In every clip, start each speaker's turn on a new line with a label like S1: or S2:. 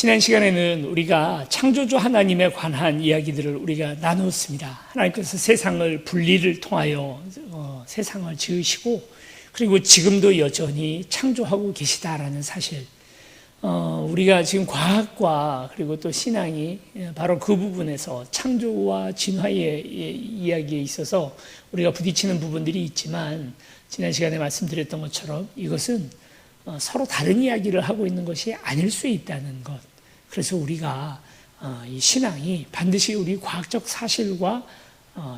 S1: 지난 시간에는 우리가 창조주 하나님에 관한 이야기들을 우리가 나누었습니다. 하나님께서 세상을 분리를 통하여 세상을 지으시고 그리고 지금도 여전히 창조하고 계시다라는 사실, 우리가 지금 과학과 그리고 또 신앙이 바로 그 부분에서 창조와 진화의 이야기에 있어서 우리가 부딪히는 부분들이 있지만, 지난 시간에 말씀드렸던 것처럼 이것은 서로 다른 이야기를 하고 있는 것이 아닐 수 있다는 것. 그래서 우리가 이 신앙이 반드시 우리 과학적 사실과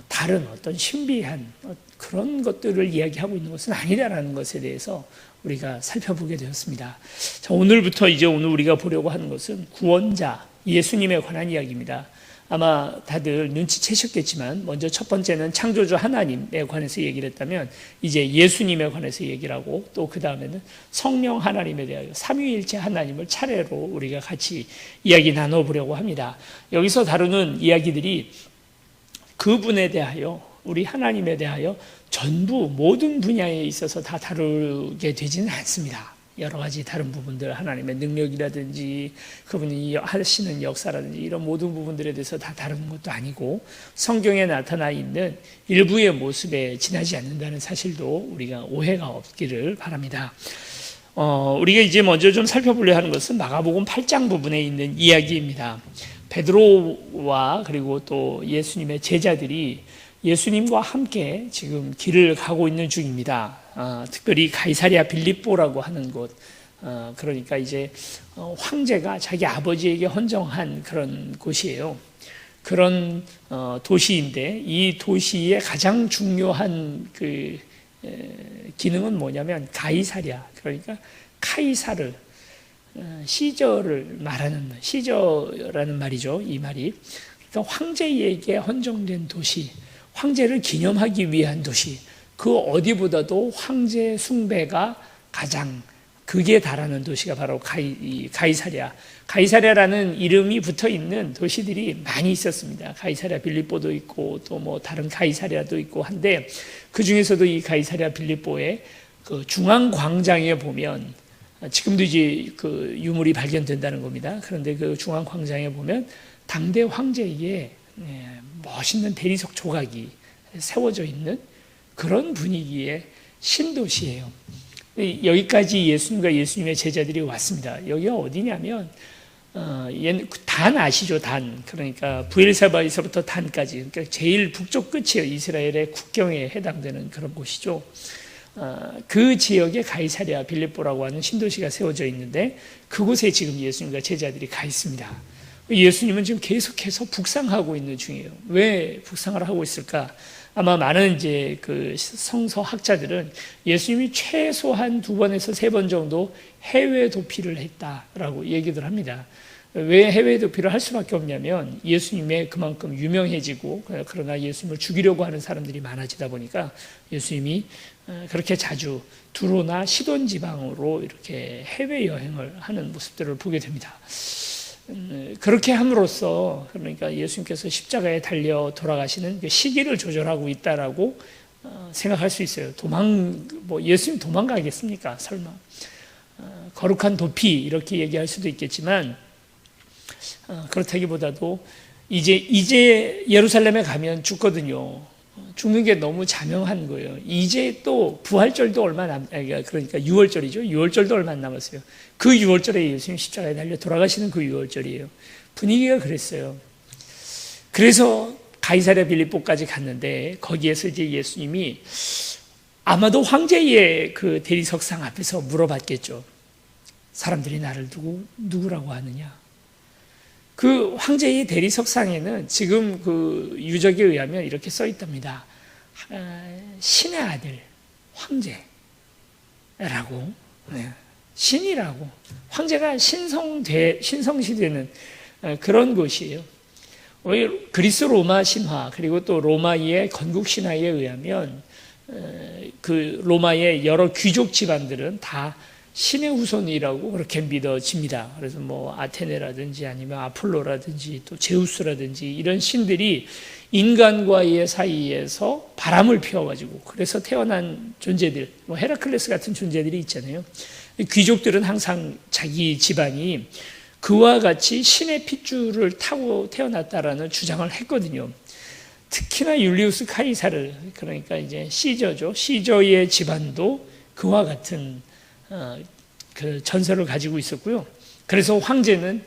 S1: 다른 어떤 신비한 그런 것들을 이야기하고 있는 것은 아니다라는 것에 대해서 우리가 살펴보게 되었습니다. 자, 오늘부터 오늘 우리가 보려고 하는 것은 구원자 예수님에 관한 이야기입니다. 아마 다들 눈치채셨겠지만 먼저 첫 번째는 창조주 하나님에 관해서 얘기를 했다면, 이제 예수님에 관해서 얘기를 하고, 또 그 다음에는 성령 하나님에 대하여 삼위일체 하나님을 차례로 우리가 같이 이야기 나눠보려고 합니다. 여기서 다루는 이야기들이 그분에 대하여, 우리 하나님에 대하여 전부 모든 분야에 있어서 다 다루게 되지는 않습니다. 여러 가지 다른 부분들, 하나님의 능력이라든지 그분이 하시는 역사라든지 이런 모든 부분들에 대해서 다 다루는 것도 아니고, 성경에 나타나 있는 일부의 모습에 지나지 않는다는 사실도 우리가 오해가 없기를 바랍니다. 우리가 이제 먼저 좀 살펴보려 하는 것은 마가복음 8장 부분에 있는 이야기입니다. 베드로와 그리고 또 예수님의 제자들이 예수님과 함께 지금 길을 가고 있는 중입니다. 특별히 가이사랴 빌립보라고 하는 곳, 그러니까 이제 황제가 자기 아버지에게 헌정한 그런 곳이에요. 그런 도시인데, 이 도시의 가장 중요한 그 기능은 뭐냐면 가이사랴, 그러니까 카이사르, 시저를 말하는, 시저라는 말이죠. 이 말이 그러니까 황제에게 헌정된 도시, 황제를 기념하기 위한 도시, 그 어디보다도 황제 숭배가 가장 극에 달하는 도시가 바로 가이사랴. 가이사랴라는 이름이 붙어 있는 도시들이 많이 있었습니다. 가이사랴 빌립보도 있고 또 뭐 다른 가이사랴도 있고 한데, 그 중에서도 이 가이사랴 빌립보의 그 중앙 광장에 보면, 지금도 이제 그 유물이 발견된다는 겁니다. 그런데 그 중앙 광장에 보면 당대 황제에게 멋있는 대리석 조각이 세워져 있는 그런 분위기의 신도시예요. 여기까지 예수님과 예수님의 제자들이 왔습니다. 여기가 어디냐면 단 아시죠? 단. 그러니까 부엘세바에서부터 단까지, 그러니까 제일 북쪽 끝이에요. 이스라엘의 국경에 해당되는 그런 곳이죠. 그 지역에 가이사랴 빌립보라고 하는 신도시가 세워져 있는데, 그곳에 지금 예수님과 제자들이 가 있습니다. 예수님은 지금 계속해서 북상하고 있는 중이에요. 왜 북상을 하고 있을까? 아마 많은 이제 그 성서학자들은 예수님이 최소한 2번에서 3번 정도 해외 도피를 했다라고 얘기들 합니다. 왜 해외 도피를 할 수밖에 없냐면, 예수님의 그만큼 유명해지고, 그러나 예수님을 죽이려고 하는 사람들이 많아지다 보니까 예수님이 그렇게 자주 두로나 시돈 지방으로 이렇게 해외 여행을 하는 모습들을 보게 됩니다. 그렇게 함으로써, 그러니까 예수님께서 십자가에 달려 돌아가시는 그 시기를 조절하고 있다라고 생각할 수 있어요. 예수님 도망가겠습니까? 설마. 거룩한 도피 이렇게 얘기할 수도 있겠지만, 그렇다기보다도 이제 예루살렘에 가면 죽거든요. 죽는 게 너무 자명한 거예요. 이제 또 부활절도 그러니까 6월절이죠. 6월절도 얼마 안 남았어요. 그 6월절에 예수님 십자가에 달려 돌아가시는 그 6월절이에요. 분위기가 그랬어요. 그래서 가이사랴 빌립보까지 갔는데, 거기에서 이제 예수님이 아마도 황제의 그 대리석상 앞에서 물어봤겠죠. 사람들이 나를 누구라고 하느냐? 그 황제의 대리석상에는 지금 그 유적에 의하면 이렇게 써 있답니다. 신의 아들, 황제라고, 신이라고, 황제가 신성시되는 그런 곳이에요. 그리스 로마 신화, 그리고 또 로마의 건국 신화에 의하면 그 로마의 여러 귀족 집안들은 다 신의 후손이라고 그렇게 믿어집니다. 그래서 뭐 아테네라든지 아니면 아폴로라든지 또 제우스라든지 이런 신들이 인간과의 사이에서 바람을 피워가지고, 그래서 태어난 존재들, 뭐 헤라클레스 같은 존재들이 있잖아요. 귀족들은 항상 자기 집안이 그와 같이 신의 핏줄을 타고 태어났다라는 주장을 했거든요. 특히나 율리우스 카이사르, 그러니까 이제 시저죠. 시저의 집안도 그와 같은 그 전설을 가지고 있었고요. 그래서 황제는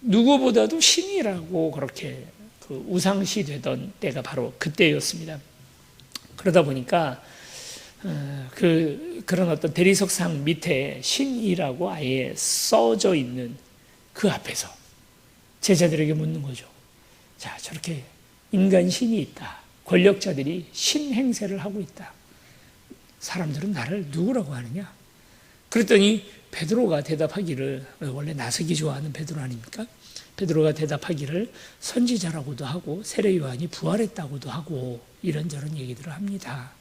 S1: 누구보다도 신이라고 그렇게 그 우상시 되던 때가 바로 그때였습니다. 그러다 보니까 그런 어떤 대리석상 밑에 신이라고 아예 써져 있는 그 앞에서 제자들에게 묻는 거죠. 자, 저렇게 인간 신이 있다. 권력자들이 신 행세를 하고 있다. 사람들은 나를 누구라고 하느냐? 그랬더니 베드로가 대답하기를, 원래 나서기 좋아하는 베드로 아닙니까? 베드로가 대답하기를 선지자라고도 하고 세례 요한이 부활했다고도 하고 이런저런 얘기들을 합니다.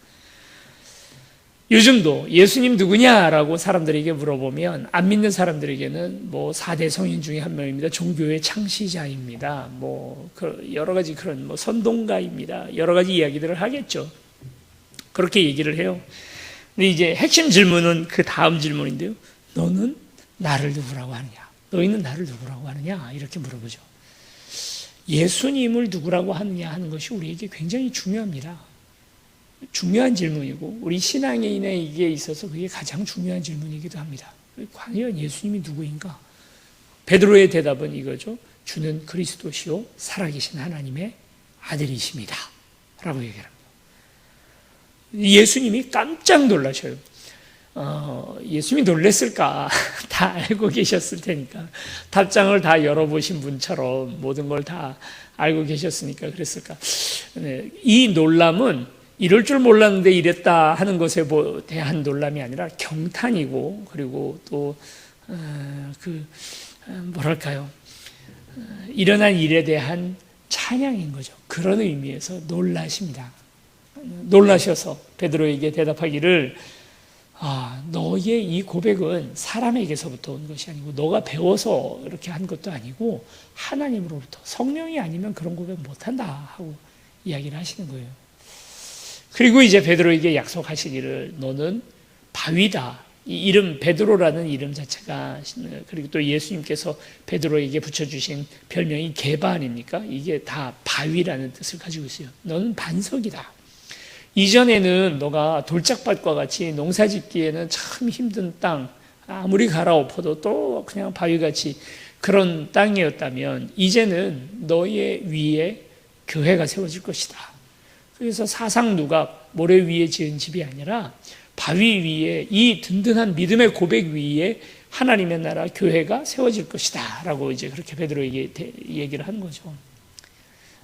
S1: 요즘도 예수님 누구냐라고 사람들에게 물어보면 안 믿는 사람들에게는 뭐 4대 성인 중에 한 명입니다. 종교의 창시자입니다. 뭐 여러 가지 그런 뭐 선동가입니다. 여러 가지 이야기들을 하겠죠. 그렇게 얘기를 해요. 근데 이제 핵심 질문은 그 다음 질문인데요. 너는 나를 누구라고 하느냐? 너희는 나를 누구라고 하느냐? 이렇게 물어보죠. 예수님을 누구라고 하느냐 하는 것이 우리에게 굉장히 중요합니다. 중요한 질문이고 우리 신앙인에게 있어서 그게 가장 중요한 질문이기도 합니다. 과연 예수님이 누구인가? 베드로의 대답은 이거죠. 주는 그리스도시요 살아계신 하나님의 아들이십니다. 라고 얘기합니다. 예수님이 깜짝 놀라셔요. 예수님이 놀랬을까? 다 알고 계셨을 테니까. 답장을 다 열어보신 분처럼 모든 걸 다 알고 계셨으니까 그랬을까? 이 놀람은 이럴 줄 몰랐는데 이랬다 하는 것에 대한 놀람이 아니라 경탄이고, 그리고 또 뭐랄까요? 일어난 일에 대한 찬양인 거죠. 그런 의미에서 놀라십니다. 놀라셔서 베드로에게 대답하기를 너의 이 고백은 사람에게서부터 온 것이 아니고 너가 배워서 이렇게 한 것도 아니고 하나님으로부터, 성령이 아니면 그런 고백 못한다 하고 이야기를 하시는 거예요. 그리고 이제 베드로에게 약속하시기를 너는 바위다. 이 이름 베드로라는 이름 자체가, 그리고 또 예수님께서 베드로에게 붙여주신 별명이 게바 아닙니까? 이게 다 바위라는 뜻을 가지고 있어요. 너는 반석이다. 이전에는 너가 돌짝밭과 같이 농사 짓기에는 참 힘든 땅, 아무리 갈아엎어도 또 그냥 바위같이 그런 땅이었다면 이제는 너의 위에 교회가 세워질 것이다. 그래서 사상 누각, 모래 위에 지은 집이 아니라 바위 위에, 이 든든한 믿음의 고백 위에 하나님의 나라 교회가 세워질 것이다 라고 이제 그렇게 베드로에게 얘기를 하는 거죠.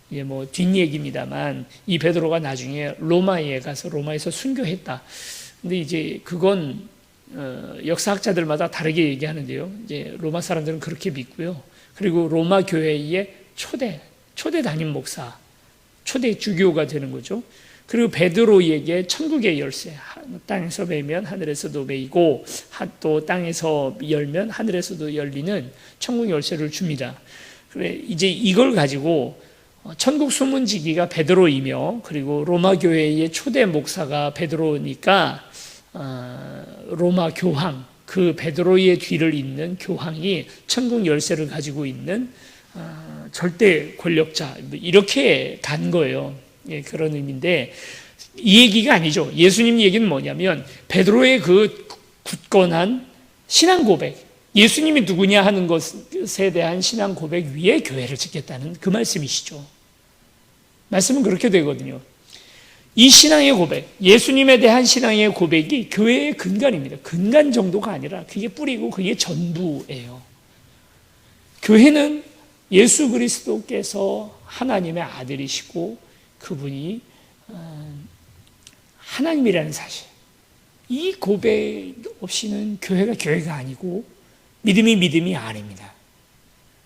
S1: 이게 뭐 뒷얘기입니다만 이 베드로가 나중에 로마에 가서 로마에서 순교했다. 근데 이제 그건 역사학자들마다 다르게 얘기하는데요. 이제 로마 사람들은 그렇게 믿고요. 그리고 로마 교회의 초대 담임 목사, 초대 주교가 되는 거죠. 그리고 베드로에게 천국의 열쇠, 땅에서 매면 하늘에서도 매이고 또 땅에서 열면 하늘에서도 열리는 천국 열쇠를 줍니다. 그래 이제 이걸 가지고 천국 소문지기가 베드로이며, 그리고 로마 교회의 초대 목사가 베드로니까 로마 교황, 그 베드로의 뒤를 잇는 교황이 천국 열쇠를 가지고 있는 절대 권력자, 이렇게 간 거예요. 예, 그런 의미인데 이 얘기가 아니죠. 예수님 얘기는 뭐냐면 베드로의 그 굳건한 신앙 고백, 예수님이 누구냐 하는 것에 대한 신앙 고백 위에 교회를 짓겠다는 그 말씀이시죠. 말씀은 그렇게 되거든요. 이 신앙의 고백, 예수님에 대한 신앙의 고백이 교회의 근간입니다. 근간 정도가 아니라 그게 뿌리고 그게 전부예요. 교회는 예수 그리스도께서 하나님의 아들이시고 그분이 하나님이라는 사실, 이 고백 없이는 교회가 아니고 믿음이 아닙니다.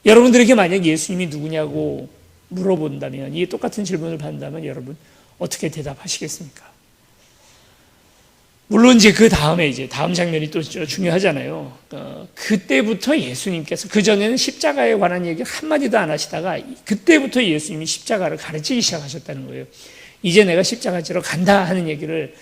S1: 여러분들에게 만약 예수님이 누구냐고 물어본다면, 이게 똑같은 질문을 받는다면 여러분 어떻게 대답하시겠습니까? 물론 이제 그 다음에 이제 다음 장면이 또 중요하잖아요. 그때부터 예수님께서, 그전에는 십자가에 관한 얘기 한마디도 안 하시다가 그때부터 예수님이 십자가를 가르치기 시작하셨다는 거예요. 이제 내가 십자가 지러 간다 하는 얘기를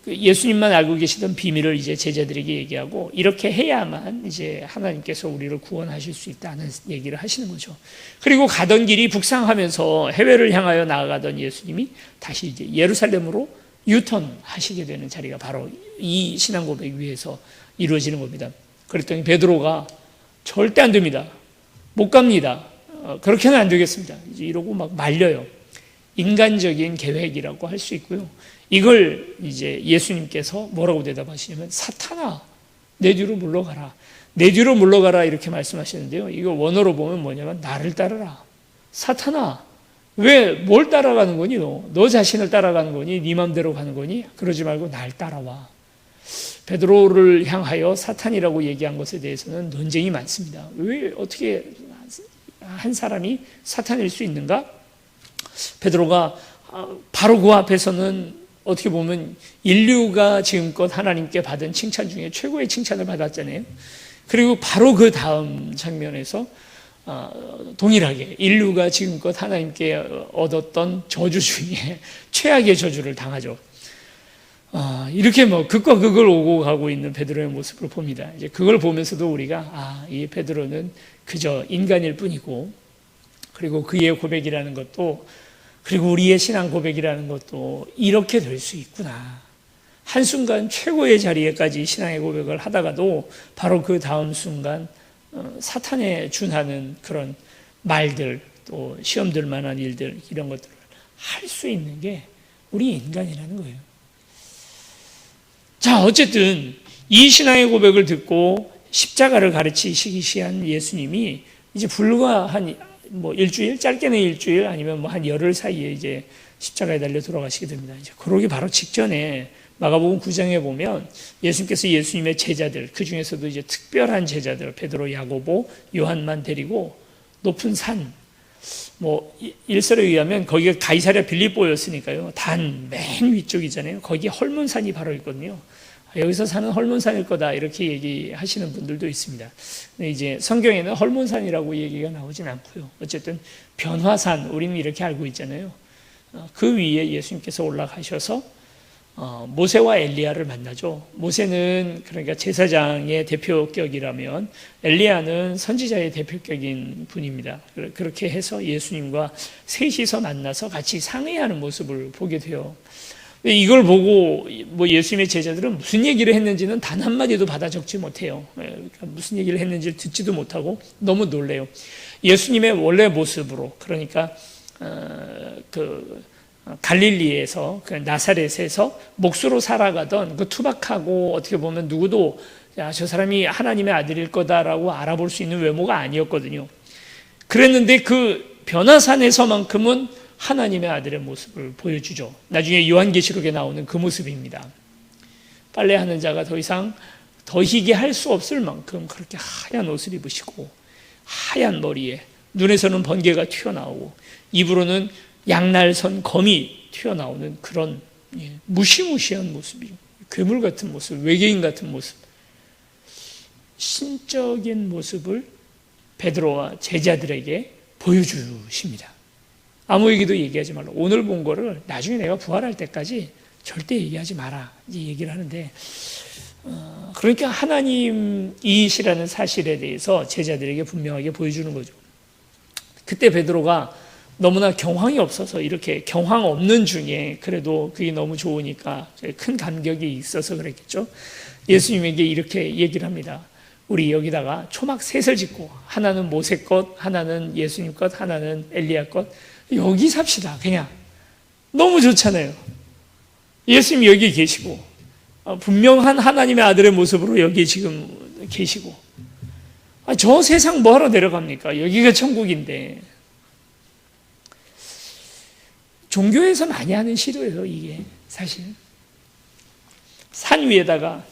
S1: 예수님만 알고 계시던 비밀을 이제 제자들에게 얘기하고 이렇게 해야만 이제 하나님께서 우리를 구원하실 수 있다는 얘기를 하시는 거죠. 그리고 가던 길이 북상하면서 해외를 향하여 나아가던 예수님이 다시 이제 예루살렘으로 유턴하시게 되는 자리가 바로 이 신앙 고백 위에서 이루어지는 겁니다. 그랬더니 베드로가 절대 안 됩니다. 못 갑니다. 그렇게는 안 되겠습니다. 이제 이러고 막 말려요. 인간적인 계획이라고 할 수 있고요. 이걸 이제 예수님께서 뭐라고 대답하시냐면 사탄아 내 뒤로 물러가라. 내 뒤로 물러가라 이렇게 말씀하시는데요. 이거 원어로 보면 뭐냐면 나를 따르라. 사탄아 왜 뭘 따라가는 거니 너 자신을 따라가는 거니 네 맘대로 가는 거니 그러지 말고 날 따라와. 베드로를 향하여 사탄이라고 얘기한 것에 대해서는 논쟁이 많습니다. 왜 어떻게 한 사람이 사탄일 수 있는가? 베드로가 바로 그 앞에서는 어떻게 보면 인류가 지금껏 하나님께 받은 칭찬 중에 최고의 칭찬을 받았잖아요. 그리고 바로 그 다음 장면에서 동일하게 인류가 지금껏 하나님께 얻었던 저주 중에 최악의 저주를 당하죠. 이렇게 뭐 극과 극을 오고 가고 있는 베드로의 모습을 봅니다. 이제 그걸 보면서도 우리가 이 베드로는 그저 인간일 뿐이고, 그리고 그의 고백이라는 것도, 그리고 우리의 신앙 고백이라는 것도 이렇게 될 수 있구나. 한순간 최고의 자리에까지 신앙의 고백을 하다가도 바로 그 다음 순간 사탄에 준하는 그런 말들, 또 시험들 만한 일들, 이런 것들을 할 수 있는 게 우리 인간이라는 거예요. 자, 어쨌든 이 신앙의 고백을 듣고 십자가를 가르치시기 시작한 예수님이 이제 불과 한 일주일, 짧게는 일주일 아니면 한 열흘 사이에 이제 십자가에 달려 돌아가시게 됩니다. 이제 그러기 바로 직전에 마가복음 9장에 보면 예수님께서 예수님의 제자들, 그 중에서도 이제 특별한 제자들, 베드로, 야고보, 요한만 데리고 높은 산, 일설에 의하면 거기가 가이사랴 빌립보였으니까요. 단 맨 위쪽이잖아요. 거기에 헐몬산이 바로 있거든요. 여기서 사는 헐몬산일 거다 이렇게 얘기하시는 분들도 있습니다. 근데 이제 성경에는 헐몬산이라고 얘기가 나오진 않고요. 어쨌든 변화산, 우리는 이렇게 알고 있잖아요. 그 위에 예수님께서 올라가셔서 모세와 엘리야를 만나죠. 모세는 그러니까 제사장의 대표격이라면 엘리야는 선지자의 대표격인 분입니다. 그렇게 해서 예수님과 셋이서 만나서 같이 상의하는 모습을 보게 돼요. 이걸 보고 예수님의 제자들은 무슨 얘기를 했는지는 단 한마디도 받아 적지 못해요. 그러니까 무슨 얘기를 했는지를 듣지도 못하고 너무 놀래요. 예수님의 원래 모습으로, 그러니까 갈릴리에서, 나사렛에서 목수로 살아가던 그 투박하고 어떻게 보면 누구도 저 사람이 하나님의 아들일 거다라고 알아볼 수 있는 외모가 아니었거든요. 그랬는데 그 변화산에서만큼은 하나님의 아들의 모습을 보여주죠. 나중에 요한계시록에 나오는 그 모습입니다. 빨래하는 자가 더 이상 더 희게 할 수 없을 만큼 그렇게 하얀 옷을 입으시고 하얀 머리에 눈에서는 번개가 튀어나오고 입으로는 양날선 검이 튀어나오는 그런 무시무시한 모습이죠. 괴물 같은 모습, 외계인 같은 모습, 신적인 모습을 베드로와 제자들에게 보여주십니다. 아무에게도 얘기하지 말라. 오늘 본 거를 나중에 내가 부활할 때까지 절대 얘기하지 마라. 이 얘기를 하는데, 그러니까 하나님이시라는 사실에 대해서 제자들에게 분명하게 보여주는 거죠. 그때 베드로가 너무나 경황이 없어서, 이렇게 경황 없는 중에 그래도 그게 너무 좋으니까 큰 감격이 있어서 그랬겠죠. 예수님에게 이렇게 얘기를 합니다. 우리 여기다가 초막 셋을 짓고, 하나는 모세 것, 하나는 예수님 것, 하나는 엘리야 것, 여기 삽시다. 그냥 너무 좋잖아요. 예수님 여기 계시고, 분명한 하나님의 아들의 모습으로 여기 지금 계시고, 저 세상 뭐하러 내려갑니까? 여기가 천국인데. 종교에서 많이 하는 시도예요, 이게 사실. 산 위에다가,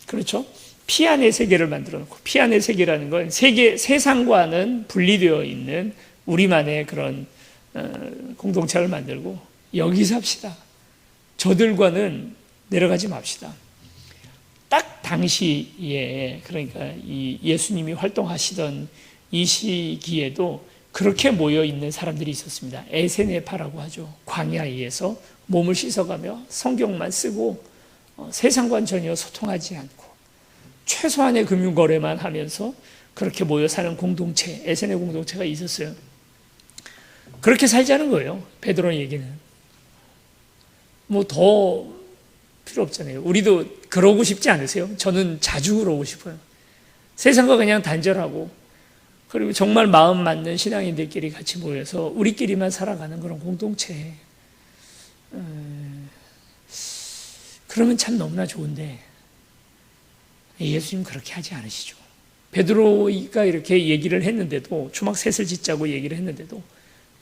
S1: 그렇죠? 피 안의 세계를 만들어 놓고, 피 안의 세계라는 건 세상과는 분리되어 있는 우리만의 그런 공동체를 만들고, 여기 삽시다. 저들과는 내려가지 맙시다. 딱 당시에, 그러니까 이 예수님이 활동하시던 이 시기에도 그렇게 모여 있는 사람들이 있었습니다. 에세네파라고 하죠. 광야에서 몸을 씻어가며 성경만 쓰고 세상과는 전혀 소통하지 않고 최소한의 금융거래만 하면서 그렇게 모여 사는 공동체, 에세네 공동체가 있었어요. 그렇게 살자는 거예요. 베드로 얘기는. 뭐 더 필요 없잖아요. 우리도 그러고 싶지 않으세요? 저는 자주 그러고 싶어요. 세상과 그냥 단절하고, 그리고 정말 마음 맞는 신앙인들끼리 같이 모여서 우리끼리만 살아가는 그런 공동체. 그러면 참 너무나 좋은데 예수님 그렇게 하지 않으시죠. 베드로가 이렇게 얘기를 했는데도, 주막 셋을 짓자고 얘기를 했는데도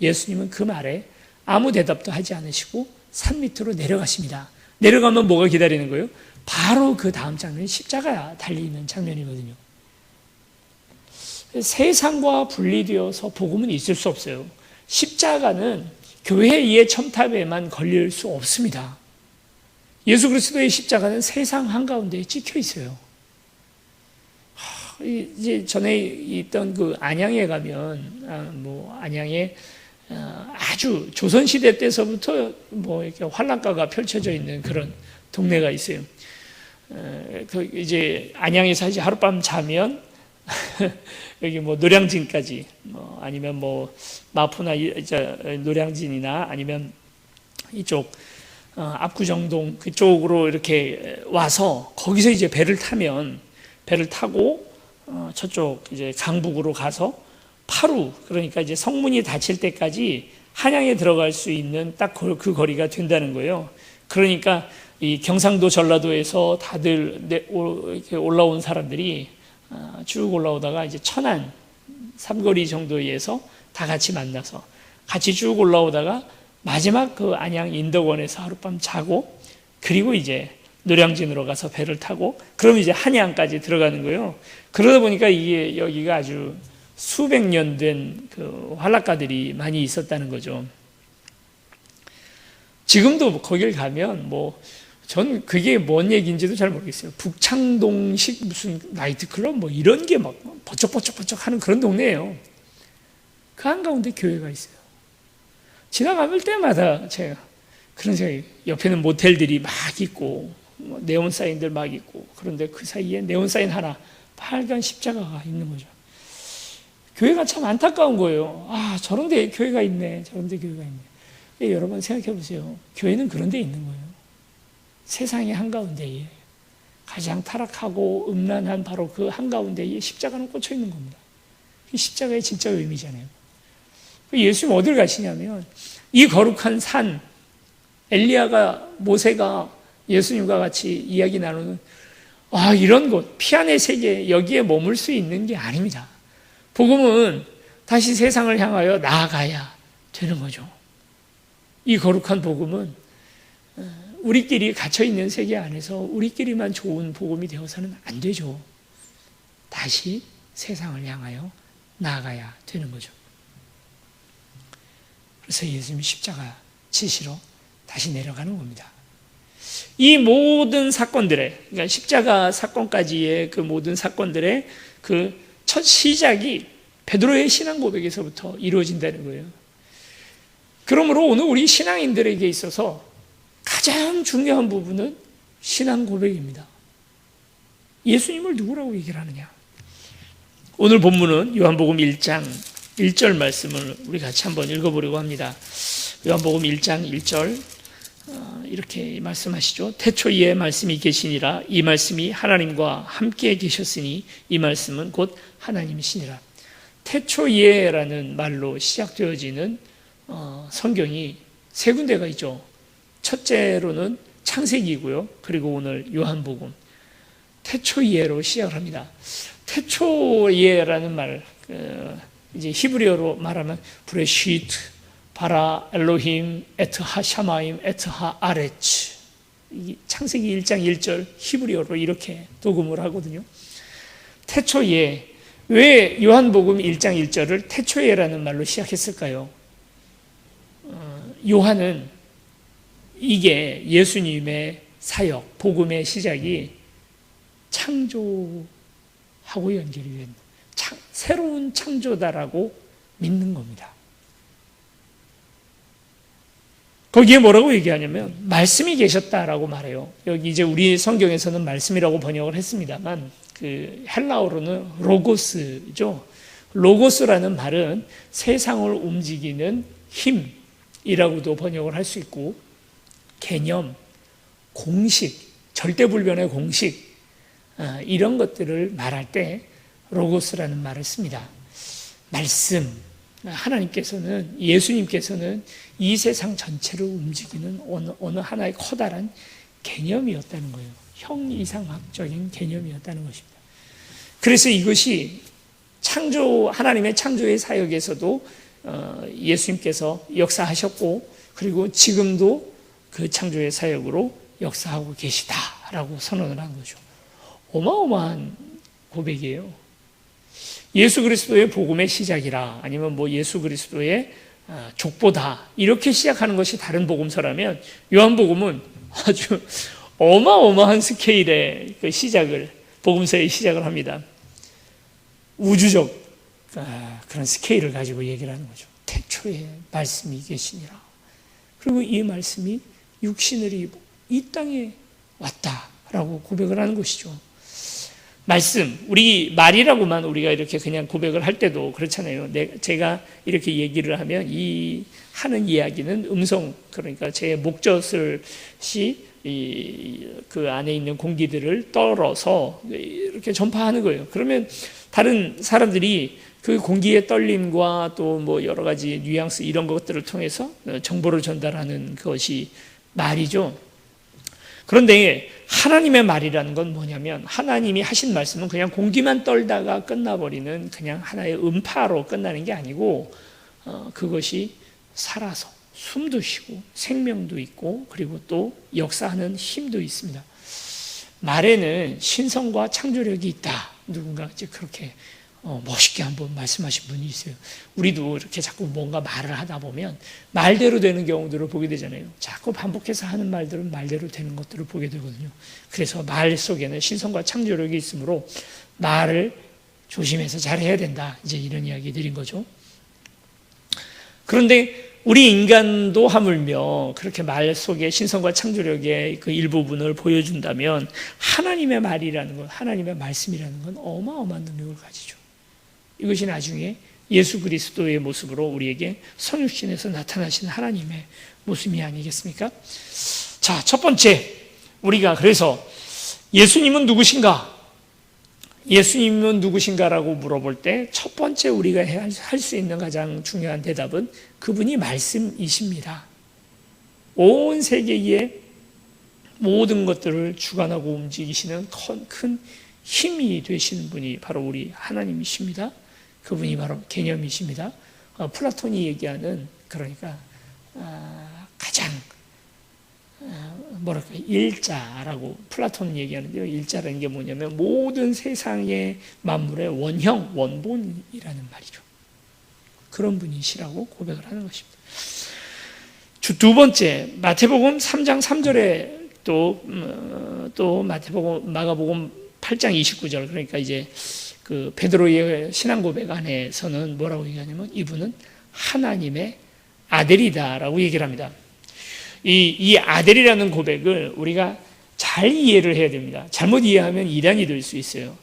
S1: 예수님은 그 말에 아무 대답도 하지 않으시고 산 밑으로 내려가십니다. 내려가면 뭐가 기다리는 거예요? 바로 그 다음 장면이 십자가 달리는 장면이거든요. 세상과 분리되어서 복음은 있을 수 없어요. 십자가는 교회의 첨탑에만 걸릴 수 없습니다. 예수 그리스도의 십자가는 세상 한가운데에 찍혀 있어요. 이제 전에 있던 그 안양에 가면, 안양에 아주 조선시대 때서부터 이렇게 환락가가 펼쳐져 있는 그런 동네가 있어요. 이제 안양에서 이제 하룻밤 자면 여기 노량진까지, 아니면 마포나 노량진이나 아니면 이쪽 압구정동 그쪽으로 이렇게 와서 거기서 이제 배를 타고 저쪽 이제 강북으로 가서 파루, 그러니까 이제 성문이 닫힐 때까지 한양에 들어갈 수 있는 딱 그 거리가 된다는 거예요. 그러니까 이 경상도 전라도에서 다들 이렇게 올라온 사람들이 쭉 올라오다가 이제 천안 삼거리 정도에서 다 같이 만나서 같이 쭉 올라오다가 마지막 그 안양 인덕원에서 하룻밤 자고, 그리고 이제 노량진으로 가서 배를 타고, 그럼 이제 한양까지 들어가는 거예요. 그러다 보니까 이게 여기가 아주 수백 년 된 그 환락가들이 많이 있었다는 거죠. 지금도 거길 가면 전 그게 뭔 얘기인지도 잘 모르겠어요. 북창동식 무슨 나이트클럽 이런 게 막 버쩍버쩍 하는 그런 동네예요. 그 한가운데 교회가 있어요. 지나갈 때마다 제가 그런 생각이, 옆에는 모텔들이 막 있고 네온 사인들 막 있고, 그런데 그 사이에 네온 사인 하나, 빨간 십자가가 있는 거죠. 교회가 참 안타까운 거예요. 저런 데 교회가 있네, 저런 데 교회가 있네. 여러분 생각해 보세요. 교회는 그런 데 있는 거예요. 세상의 한가운데에 가장 타락하고 음란한 바로 그 한가운데에 십자가는 꽂혀 있는 겁니다. 이 십자가의 진짜 의미잖아요. 예수님 어딜 가시냐면 이 거룩한 산, 엘리야가, 모세가 예수님과 같이 이야기 나누는 이런 곳, 피안의 세계, 여기에 머물 수 있는 게 아닙니다. 복음은 다시 세상을 향하여 나아가야 되는 거죠. 이 거룩한 복음은 우리끼리 갇혀있는 세계 안에서 우리끼리만 좋은 복음이 되어서는 안 되죠. 다시 세상을 향하여 나아가야 되는 거죠. 그래서 예수님이 십자가 지시러 다시 내려가는 겁니다. 이 모든 사건들의, 그러니까 십자가 사건까지의 그 모든 사건들의 그 첫 시작이 베드로의 신앙 고백에서부터 이루어진다는 거예요. 그러므로 오늘 우리 신앙인들에게 있어서 가장 중요한 부분은 신앙 고백입니다. 예수님을 누구라고 얘기를 하느냐? 오늘 본문은 요한복음 1장 1절 말씀을 우리 같이 한번 읽어보려고 합니다. 요한복음 1장 1절 이렇게 말씀하시죠. 태초에 말씀이 계시니라. 이 말씀이 하나님과 함께 계셨으니 이 말씀은 곧 하나님이시니라. 태초에라는 말로 시작되어지는 성경이 세 군데가 있죠. 첫째로는 창세기이고요. 그리고 오늘 요한복음, 태초에로 시작을 합니다. 태초에라는 말, 이제 히브리어로 말하면 브레시트, 바라 엘로힘, 에트하 샤마임, 에트하 아레츠. 창세기 1장 1절 히브리어로 이렇게 녹음을 하거든요. 태초에, 왜 요한복음 1장 1절을 태초에라는 말로 시작했을까요? 요한은 이게 예수님의 사역, 복음의 시작이 창조하고 연결이 된 새로운 창조다라고 믿는 겁니다. 거기에 뭐라고 얘기하냐면 말씀이 계셨다라고 말해요. 여기 이제 우리 성경에서는 말씀이라고 번역을 했습니다만 그 헬라어로는 로고스죠. 로고스라는 말은 세상을 움직이는 힘이라고도 번역을 할 수 있고 개념, 공식, 절대불변의 공식 이런 것들을 말할 때 로고스라는 말을 씁니다. 말씀, 하나님께서는 예수님께서는 이 세상 전체를 움직이는 어느 하나의 커다란 개념이었다는 거예요. 형이상학적인 개념이었다는 것입니다. 그래서 이것이 하나님의 창조의 사역에서도 예수님께서 역사하셨고 그리고 지금도 그 창조의 사역으로 역사하고 계시다라고 선언을 한 거죠. 어마어마한 고백이에요. 예수 그리스도의 복음의 시작이라 아니면 뭐 예수 그리스도의 족보다 이렇게 시작하는 것이 다른 복음서라면 요한복음은 아주 어마어마한 스케일의 그 복음서의 시작을 합니다. 우주적 그런 스케일을 가지고 얘기를 하는 거죠. 태초에 말씀이 계시니라. 그리고 이 말씀이 육신을 입고 이 땅에 왔다라고 고백을 하는 것이죠. 말씀, 우리 말이라고만 우리가 이렇게 그냥 고백을 할 때도 그렇잖아요. 제가 이렇게 얘기를 하면 이 하는 이야기는 음성, 그러니까 제 목젖을 그 안에 있는 공기들을 떨어서 이렇게 전파하는 거예요. 그러면 다른 사람들이 그 공기의 떨림과 또 뭐 여러 가지 뉘앙스 이런 것들을 통해서 정보를 전달하는 것이 말이죠. 그런데 하나님의 말이라는 건 뭐냐면 하나님이 하신 말씀은 그냥 공기만 떨다가 끝나버리는 그냥 하나의 음파로 끝나는 게 아니고 그것이 살아서 숨도 쉬고 생명도 있고 그리고 또 역사하는 힘도 있습니다. 말에는 신성과 창조력이 있다. 누군가 이제 그렇게 멋있게 한번 말씀하신 분이 있어요. 우리도 이렇게 자꾸 뭔가 말을 하다 보면 말대로 되는 경우들을 보게 되잖아요. 자꾸 반복해서 하는 말들은 말대로 되는 것들을 보게 되거든요. 그래서 말 속에는 신성과 창조력이 있으므로 말을 조심해서 잘해야 된다. 이제 이런 이야기 드린 거죠. 그런데 우리 인간도 하물며 그렇게 말 속에 신성과 창조력의 그 일부분을 보여준다면 하나님의 말이라는 것, 하나님의 말씀이라는 건 어마어마한 능력을 가지죠. 이것이 나중에 예수 그리스도의 모습으로 우리에게 성육신에서 나타나신 하나님의 모습이 아니겠습니까? 자, 첫 번째, 우리가 그래서 예수님은 누구신가? 예수님은 누구신가라고 물어볼 때 첫 번째 우리가 할 수 있는 가장 중요한 대답은 그분이 말씀이십니다. 온 세계의 모든 것들을 주관하고 움직이시는 큰 힘이 되시는 분이 바로 우리 하나님이십니다. 그분이 바로 개념이십니다. 플라톤이 얘기하는 그러니까 가장 뭐랄까 일자라고 플라톤은 얘기하는데요. 일자라는 게 뭐냐면 모든 세상의 만물의 원형, 원본이라는 말이죠. 그런 분이시라고 고백을 하는 것입니다. 두 번째, 마태복음 3장 3절에 또 마가복음 8장 29절 그러니까 이제 그 베드로의 신앙 고백 안에서는 뭐라고 얘기하냐면 이분은 하나님의 아들이다라고 얘기를 합니다. 이 아들이라는 고백을 우리가 잘 이해를 해야 됩니다. 잘못 이해하면 이단이 될 수 있어요.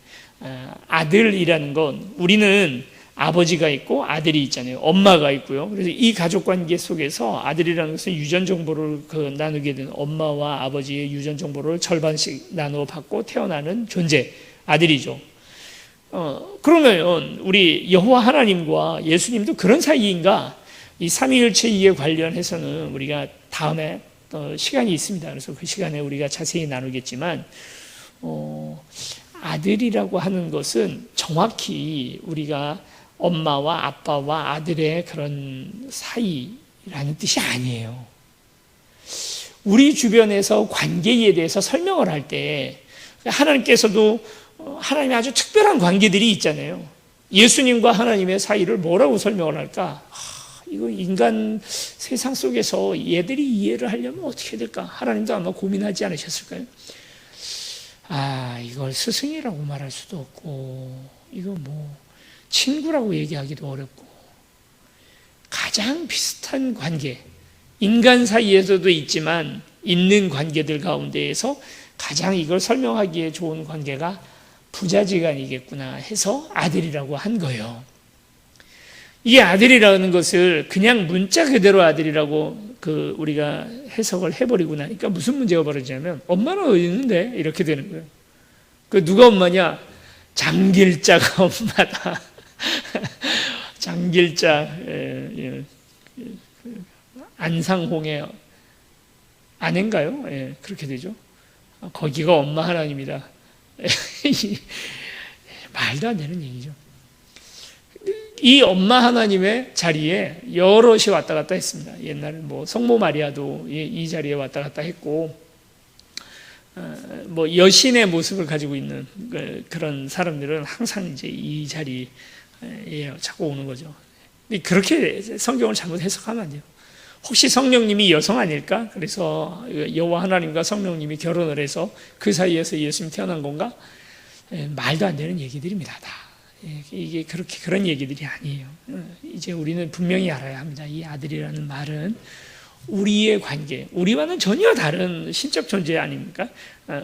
S1: 아들이라는 건 우리는 아버지가 있고 아들이 있잖아요. 엄마가 있고요. 그래서 이 가족 관계 속에서 아들이라는 것은 유전 정보를 나누게 된 엄마와 아버지의 유전 정보를 절반씩 나누어 받고 태어나는 존재, 아들이죠. 그러면 우리 여호와 하나님과 예수님도 그런 사이인가? 이 삼위일체 이에 관련해서는 우리가 다음에 시간이 있습니다. 그래서 그 시간에 우리가 자세히 나누겠지만 아들이라고 하는 것은 정확히 우리가 엄마와 아빠와 아들의 그런 사이라는 뜻이 아니에요. 우리 주변에서 관계에 대해서 설명을 할 때 하나님께서도 하나님의 아주 특별한 관계들이 있잖아요. 예수님과 하나님의 사이를 뭐라고 설명을 할까? 이거 인간 세상 속에서 얘들이 이해를 하려면 어떻게 될까? 하나님도 아마 고민하지 않으셨을까요? 이걸 스승이라고 말할 수도 없고, 이거 뭐, 친구라고 얘기하기도 어렵고, 가장 비슷한 관계, 인간 사이에서도 있지만 있는 관계들 가운데에서 가장 이걸 설명하기에 좋은 관계가 부자지간이겠구나 해서 아들이라고 한 거예요. 이 아들이라는 것을 그냥 문자 그대로 아들이라고 우리가 해석을 해버리고 나니까 무슨 문제가 벌어지냐면 엄마는 어디 있는데? 이렇게 되는 거예요. 누가 엄마냐? 장길자가 엄마다. 장길자, 안상홍의 아내인가요? 그렇게 되죠. 거기가 엄마 하나님이다. 말도 안 되는 얘기죠. 이 엄마 하나님의 자리에 여럿이 왔다 갔다 했습니다. 옛날에 성모 마리아도 이 자리에 왔다 갔다 했고, 여신의 모습을 가지고 있는 그런 사람들은 항상 이제 이 자리에 자꾸 오는 거죠. 그렇게 성경을 잘못 해석하면 안 돼요. 혹시 성령님이 여성 아닐까? 그래서 여호와 하나님과 성령님이 결혼을 해서 그 사이에서 예수님 태어난 건가? 말도 안 되는 얘기들입니다. 다. 이게 그렇게 그런 얘기들이 아니에요. 이제 우리는 분명히 알아야 합니다. 이 아들이라는 말은 우리의 관계, 우리와는 전혀 다른 신적 존재 아닙니까?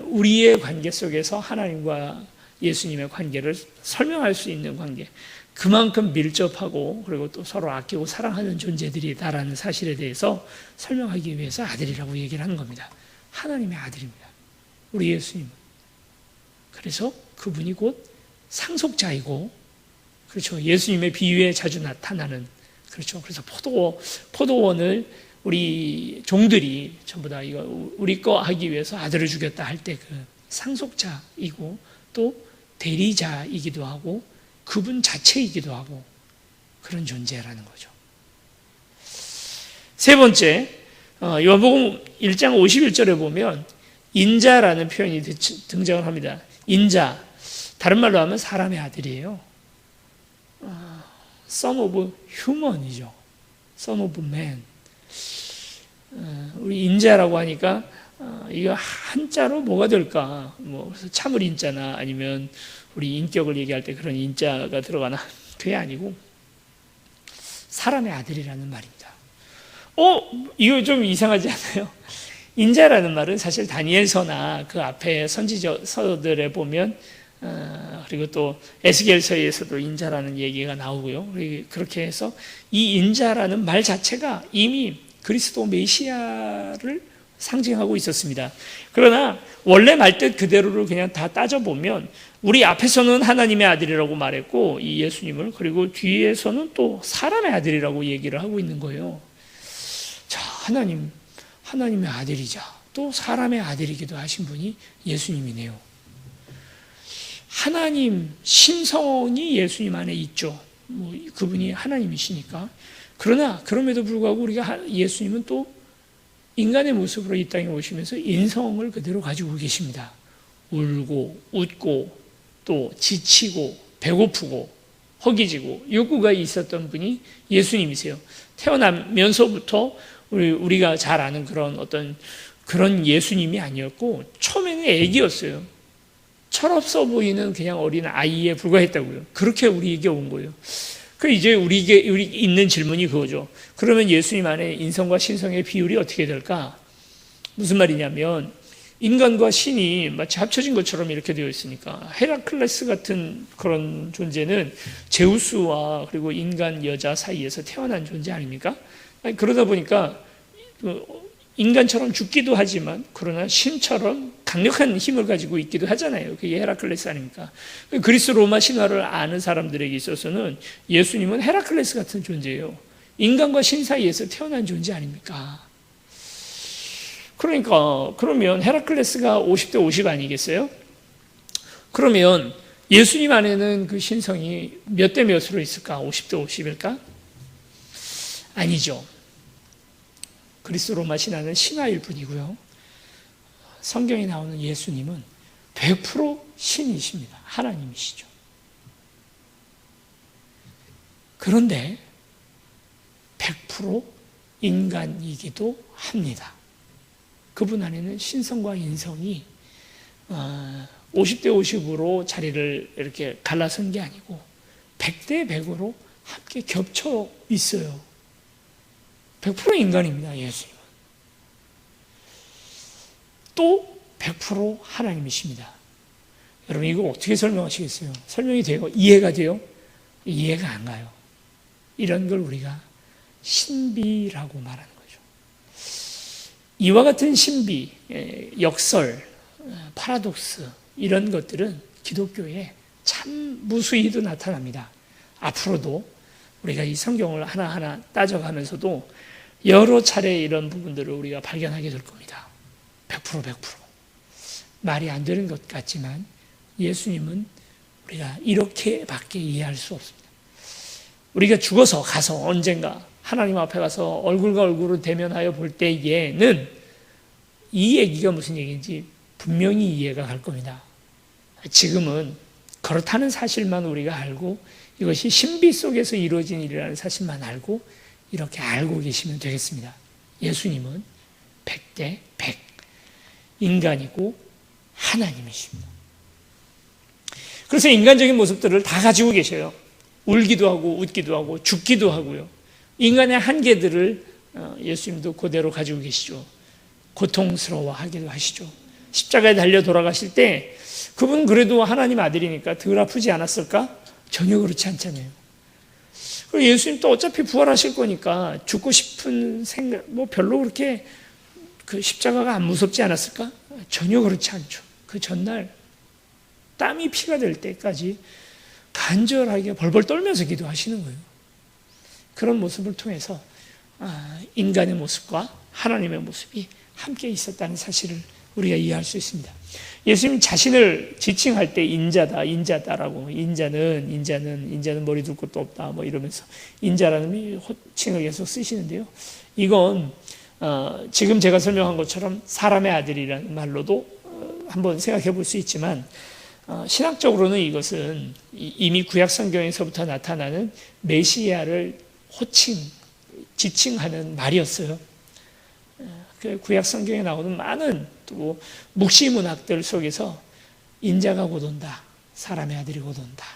S1: 우리의 관계 속에서 하나님과 예수님의 관계를 설명할 수 있는 관계, 그만큼 밀접하고 그리고 또 서로 아끼고 사랑하는 존재들이다라는 사실에 대해서 설명하기 위해서 아들이라고 얘기를 하는 겁니다. 하나님의 아들입니다. 우리 예수님은. 그래서 그분이 곧 상속자이고, 그렇죠. 예수님의 비유에 자주 나타나는, 그렇죠. 그래서 포도원을 우리 종들이 전부 다 이거 우리 거 하기 위해서 아들을 죽였다 할 때 그 상속자이고 또 대리자이기도 하고 그분 자체이기도 하고 그런 존재라는 거죠. 세 번째, 요한복음 1장 51절에 보면 인자라는 표현이 등장을 합니다. 인자, 다른 말로 하면 사람의 아들이에요. Son of human이죠. Son of man. 우리 인자라고 하니까 이거 한자로 뭐가 될까? 그래서 참을 인자나 아니면 우리 인격을 얘기할 때 그런 인자가 들어가나? 그게 아니고 사람의 아들이라는 말입니다. 이거 좀 이상하지 않아요? 인자라는 말은 사실 다니엘서나 그 앞에 선지서들에 보면 그리고 또 에스겔서에서도 인자라는 얘기가 나오고요. 그렇게 해서 이 인자라는 말 자체가 이미 그리스도 메시아를 상징하고 있었습니다. 그러나 원래 말뜻 그대로를 그냥 다 따져보면 우리 앞에서는 하나님의 아들이라고 말했고 이 예수님을, 그리고 뒤에서는 또 사람의 아들이라고 얘기를 하고 있는 거예요. 자, 하나님의 아들이자 또 사람의 아들이기도 하신 분이 예수님이네요. 하나님 신성이 예수님 안에 있죠. 그분이 하나님이시니까. 그러나 그럼에도 불구하고 우리가 예수님은 또 인간의 모습으로 이 땅에 오시면서 인성을 그대로 가지고 계십니다. 울고 웃고 또 지치고 배고프고 허기지고 욕구가 있었던 분이 예수님이세요. 태어나면서부터 우리가 잘 아는 그런 예수님이 아니었고 처음에는 애기였어요. 철없어 보이는 그냥 어린 아이에 불과했다고요. 그렇게 우리에게 온 거예요. 이제 우리 있는 질문이 그거죠. 그러면 예수님 안에 인성과 신성의 비율이 어떻게 될까? 무슨 말이냐면 인간과 신이 마치 합쳐진 것처럼 이렇게 되어 있으니까 헤라클레스 같은 그런 존재는 제우스와 그리고 인간 여자 사이에서 태어난 존재 아닙니까? 그러다 보니까 인간처럼 죽기도 하지만 그러나 신처럼 강력한 힘을 가지고 있기도 하잖아요. 그게 헤라클레스 아닙니까? 그리스 로마 신화를 아는 사람들에게 있어서는 예수님은 헤라클레스 같은 존재예요. 인간과 신 사이에서 태어난 존재 아닙니까? 그러면 헤라클레스가 50대 50 아니겠어요? 그러면 예수님 안에는 그 신성이 몇 대 몇으로 있을까? 50대 50일까? 아니죠. 그리스 로마 신화는 신화일 뿐이고요. 성경에 나오는 예수님은 100% 신이십니다. 하나님이시죠. 그런데 100% 인간이기도 합니다. 그분 안에는 신성과 인성이 50대 50으로 자리를 이렇게 갈라선 게 아니고 100대 100으로 함께 겹쳐 있어요. 100% 인간입니다. 예수님은. 또 100% 하나님이십니다. 여러분 이거 어떻게 설명하시겠어요? 설명이 돼요? 이해가 돼요? 이해가 안 가요. 이런 걸 우리가 신비라고 말하는 거죠. 이와 같은 신비, 역설, 파라독스 이런 것들은 기독교에 참 무수히도 나타납니다. 앞으로도 우리가 이 성경을 하나하나 따져가면서도 여러 차례 이런 부분들을 우리가 발견하게 될 겁니다. 100%. 말이 안 되는 것 같지만 예수님은 우리가 이렇게밖에 이해할 수 없습니다. 우리가 죽어서 가서 언젠가 하나님 앞에 가서 얼굴과 얼굴을 대면하여 볼 때에는 이 얘기가 무슨 얘기인지 분명히 이해가 갈 겁니다. 지금은 그렇다는 사실만 우리가 알고 이것이 신비 속에서 이루어진 일이라는 사실만 알고 이렇게 알고 계시면 되겠습니다. 예수님은 100대 100 인간이고 하나님이십니다. 그래서 인간적인 모습들을 다 가지고 계셔요. 울기도 하고 웃기도 하고 죽기도 하고요. 인간의 한계들을 예수님도 그대로 가지고 계시죠. 고통스러워하기도 하시죠. 십자가에 달려 돌아가실 때 그분 그래도 하나님 아들이니까 덜 아프지 않았을까? 전혀 그렇지 않잖아요. 그리고 예수님 또 어차피 부활하실 거니까 죽고 싶은 생각, 별로 그렇게 그 십자가가 안 무섭지 않았을까? 전혀 그렇지 않죠. 그 전날 땀이 피가 될 때까지 간절하게 벌벌 떨면서 기도하시는 거예요. 그런 모습을 통해서 인간의 모습과 하나님의 모습이 함께 있었다는 사실을 우리가 이해할 수 있습니다. 예수님 자신을 지칭할 때 인자다라고 인자는 머리 둘 것도 없다 이러면서 인자라는 호칭을 계속 쓰시는데요. 이건 지금 제가 설명한 것처럼 사람의 아들이라는 말로도 한번 생각해 볼 수 있지만 신학적으로는 이것은 이미 구약 성경에서부터 나타나는 메시아를 지칭하는 말이었어요. 구약 성경에 나오는 많은 또 묵시 문학들 속에서 인자가 곧 온다, 사람의 아들이 곧 온다,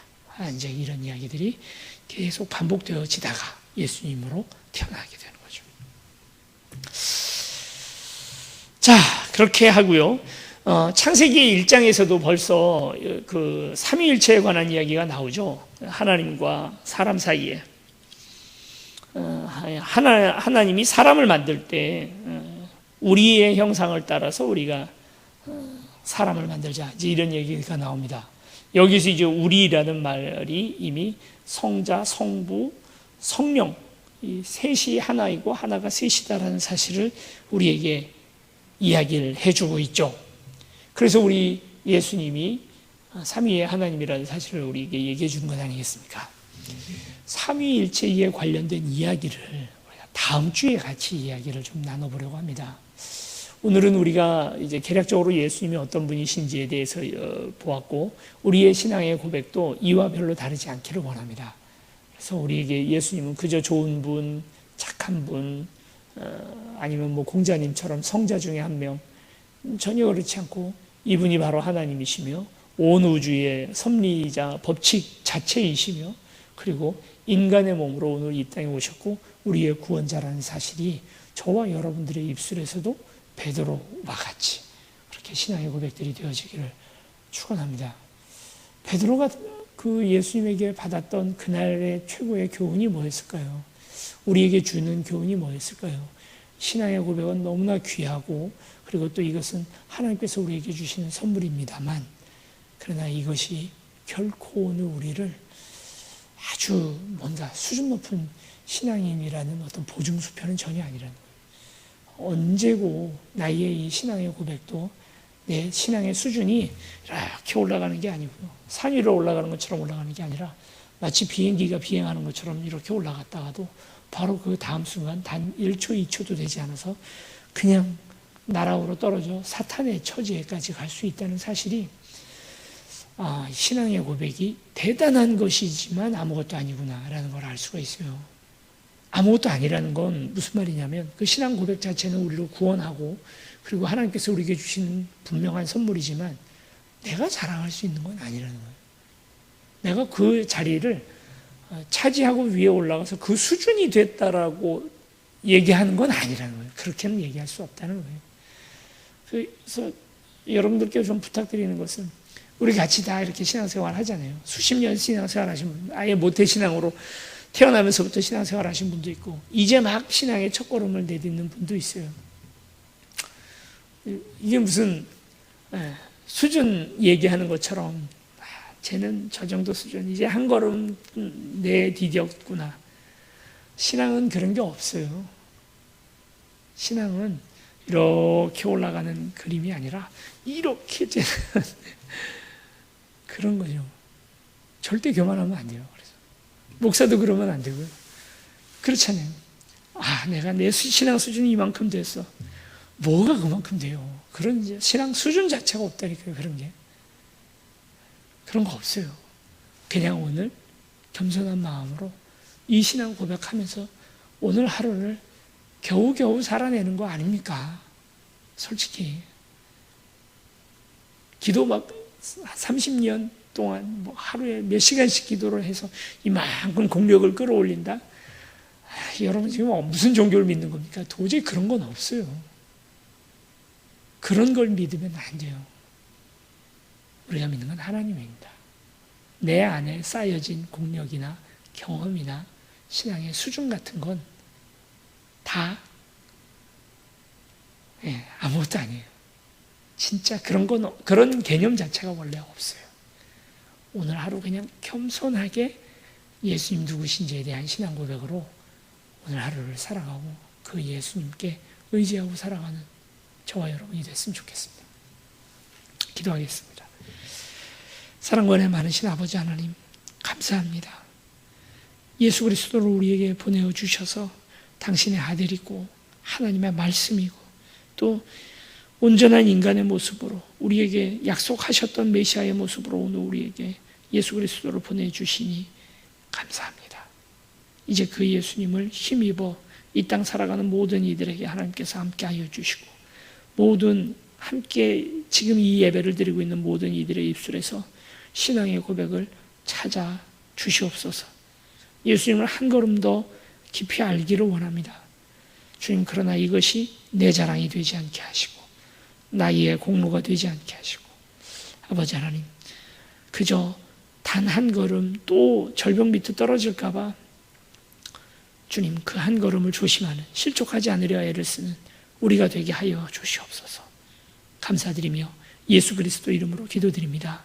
S1: 이제 이런 이야기들이 계속 반복되어지다가 예수님으로 태어나게 되는 거죠. 자, 그렇게 하고요. 창세기 1장에서도 벌써 그 삼위일체에 관한 이야기가 나오죠. 하나님과 사람 사이에 하나님이 사람을 만들 때 우리의 형상을 따라서 우리가 사람을 만들자, 이제 이런 얘기가 나옵니다. 여기서 이제 우리라는 말이 이미 성자, 성부, 성령 이 셋이 하나이고 하나가 셋이다라는 사실을 우리에게 이야기를 해주고 있죠. 그래서 우리 예수님이 삼위의 하나님이라는 사실을 우리에게 얘기해 주는 것 아니겠습니까? 삼위일체에 관련된 이야기를 우리가 다음 주에 같이 이야기를 좀 나눠보려고 합니다. 오늘은 우리가 이제 개략적으로 예수님이 어떤 분이신지에 대해서 보았고 우리의 신앙의 고백도 이와 별로 다르지 않기를 원합니다. 그래서 우리에게 예수님은 그저 좋은 분, 착한 분, 아니면 공자님처럼 성자 중에 한 명, 전혀 그렇지 않고 이분이 바로 하나님이시며 온 우주의 섭리이자 법칙 자체이시며 그리고 인간의 몸으로 오늘 이 땅에 오셨고 우리의 구원자라는 사실이 저와 여러분들의 입술에서도 베드로와 같이 그렇게 신앙의 고백들이 되어지기를 축원합니다. 베드로가 그 예수님에게 받았던 그날의 최고의 교훈이 뭐였을까요? 우리에게 주는 교훈이 뭐였을까요? 신앙의 고백은 너무나 귀하고 그리고 또 이것은 하나님께서 우리에게 주시는 선물입니다만 그러나 이것이 결코 오늘 우리를 아주 뭔가 수준 높은 신앙인이라는 어떤 보증수표는 전혀 아니라는 거예요. 언제고 나의 이 신앙의 고백도 내 신앙의 수준이 이렇게 올라가는 게 아니고요. 산 위로 올라가는 것처럼 올라가는 게 아니라 마치 비행기가 비행하는 것처럼 이렇게 올라갔다가도 바로 그 다음 순간 단 1초, 2초도 되지 않아서 그냥 나락으로 떨어져 사탄의 처지에까지 갈 수 있다는 사실이 신앙의 고백이 대단한 것이지만 아무것도 아니구나라는 걸 알 수가 있어요. 아무것도 아니라는 건 무슨 말이냐면 그 신앙 고백 자체는 우리를 구원하고 그리고 하나님께서 우리에게 주시는 분명한 선물이지만 내가 자랑할 수 있는 건 아니라는 거예요. 내가 그 자리를 차지하고 위에 올라가서 그 수준이 됐다라고 얘기하는 건 아니라는 거예요. 그렇게는 얘기할 수 없다는 거예요. 그래서 여러분들께 좀 부탁드리는 것은 우리 같이 다 이렇게 신앙생활 하잖아요. 수십 년 신앙생활 하신 분, 아예 모태신앙으로 태어나면서부터 신앙생활 하신 분도 있고 이제 막 신앙의 첫걸음을 내딛는 분도 있어요. 이게 무슨 수준 얘기하는 것처럼 쟤는 저 정도 수준, 이제 한 걸음 내디뎠구나. 신앙은 그런 게 없어요. 신앙은 이렇게 올라가는 그림이 아니라 이렇게 째는 그런 거죠. 절대 교만하면 안 돼요. 그래서 목사도 그러면 안 되고요. 그렇잖아요. 내가 내 신앙 수준이 이만큼 됐어. 뭐가 그만큼 돼요? 그런 이제 신앙 수준 자체가 없다니까요. 그런 거 없어요. 그냥 오늘 겸손한 마음으로 이 신앙 고백하면서 오늘 하루를 겨우겨우 살아내는 거 아닙니까? 솔직히. 기도 막 30년 동안 하루에 몇 시간씩 기도를 해서 이만큼 공력을 끌어올린다? 여러분 지금 무슨 종교를 믿는 겁니까? 도저히 그런 건 없어요. 그런 걸 믿으면 안 돼요. 우리가 믿는 건 하나님입니다. 내 안에 쌓여진 공력이나 경험이나 신앙의 수준 같은 건 다 아무것도 아니에요. 진짜 그런 개념 자체가 원래 없어요. 오늘 하루 그냥 겸손하게 예수님 누구신지에 대한 신앙 고백으로 오늘 하루를 살아가고 그 예수님께 의지하고 살아가는 저와 여러분이 됐으면 좋겠습니다. 기도하겠습니다. 사랑과 은혜 많으신 아버지 하나님, 감사합니다. 예수 그리스도를 우리에게 보내어 주셔서 당신의 아들이고 하나님의 말씀이고 또 온전한 인간의 모습으로 우리에게 약속하셨던 메시아의 모습으로 오늘 우리에게 예수 그리스도를 보내주시니 감사합니다. 이제 그 예수님을 힘입어 이 땅 살아가는 모든 이들에게 하나님께서 함께하여 주시고 모든 함께 지금 이 예배를 드리고 있는 모든 이들의 입술에서 신앙의 고백을 찾아 주시옵소서. 예수님을 한 걸음 더 깊이 알기를 원합니다. 주님, 그러나 이것이 내 자랑이 되지 않게 하시고 나의 공로가 되지 않게 하시고 아버지 하나님, 그저 단 한 걸음 또 절벽 밑에 떨어질까 봐 주님 그 한 걸음을 조심하는, 실족하지 않으려 애를 쓰는 우리가 되게 하여 주시옵소서. 감사드리며 예수 그리스도 이름으로 기도드립니다.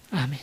S1: 아멘.